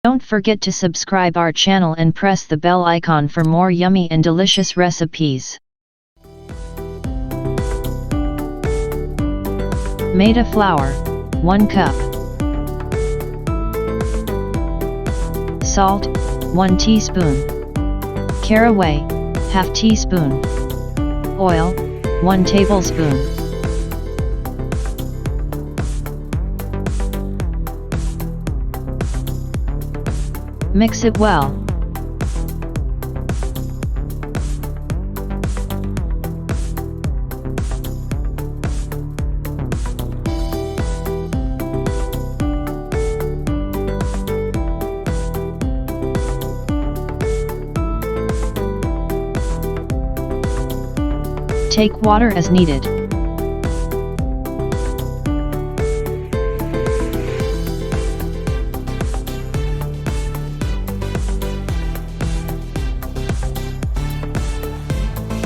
Don't forget to subscribe our channel and press the bell icon for more yummy and delicious recipes. Maida flour, 1 cup. Salt, 1 teaspoon. Caraway, ½ teaspoon. Oil, 1 tablespoon. Mix it well. Take water as needed.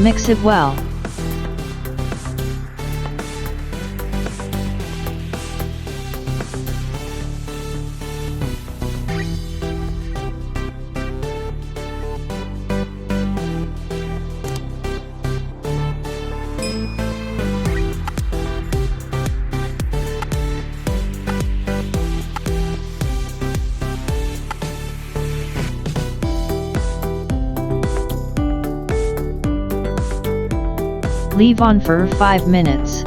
Mix it well. Leave on for 5 minutes.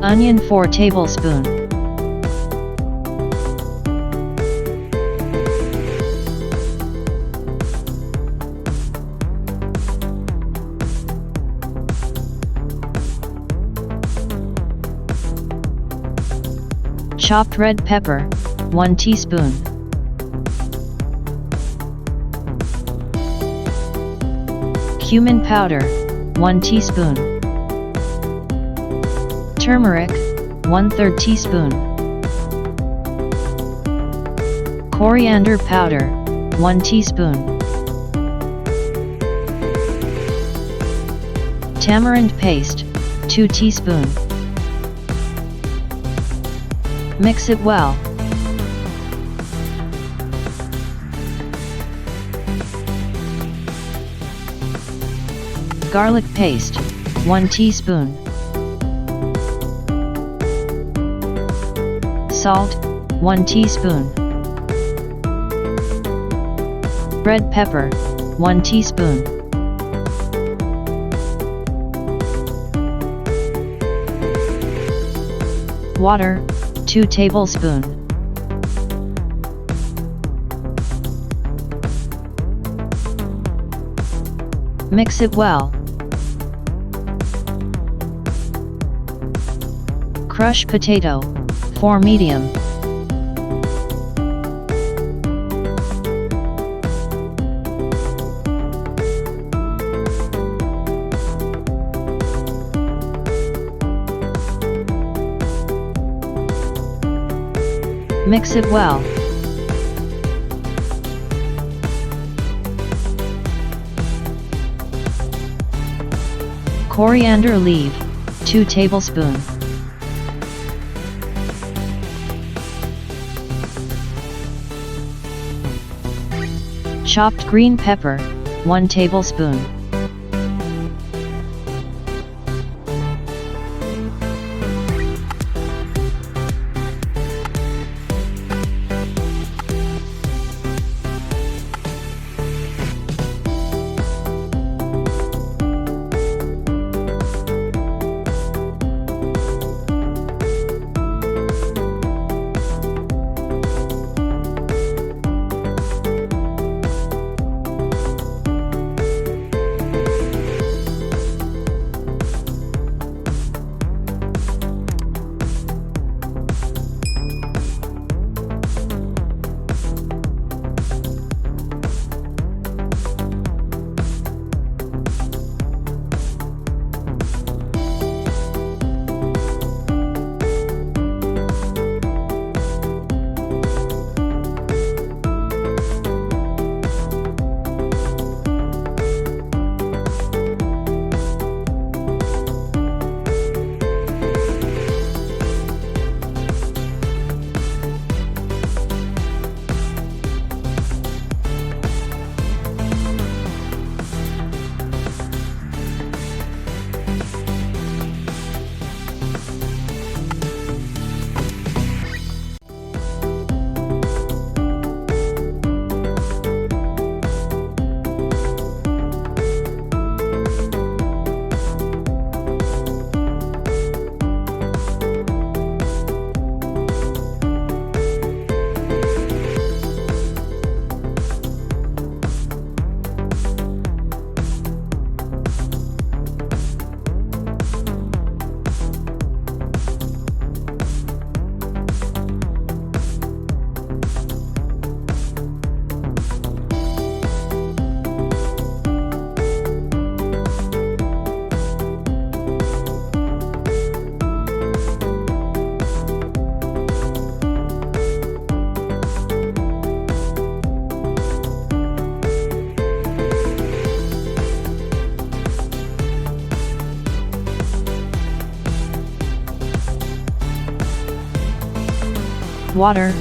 Onion 4 tablespoon. Chopped red pepper, 1 teaspoon. Cumin powder, 1 teaspoon. Turmeric, 1/3 teaspoon. Coriander powder, 1 teaspoon. Tamarind paste, 2 teaspoon. Mix it well. Garlic paste, 1 teaspoon. Salt, 1 teaspoon. Red pepper, 1 teaspoon. Water, 2 tablespoon. Mix it well. Crush potato, 4 medium. Mix it well. Coriander leaf, 2 tablespoon. Chopped green pepper, 1 tablespoon. Water.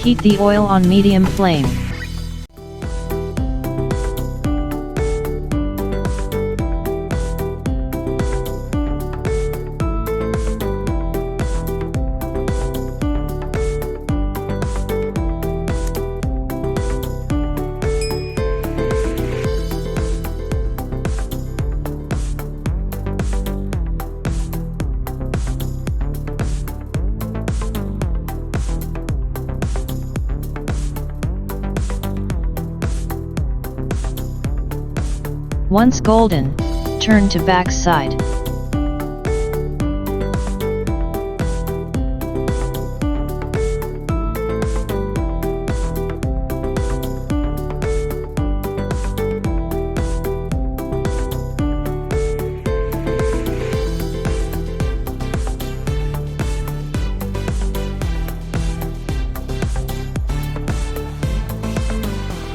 Heat the oil on medium flame. Once golden, turn to back side.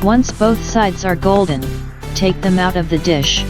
Once both sides are golden, take them out of the dish.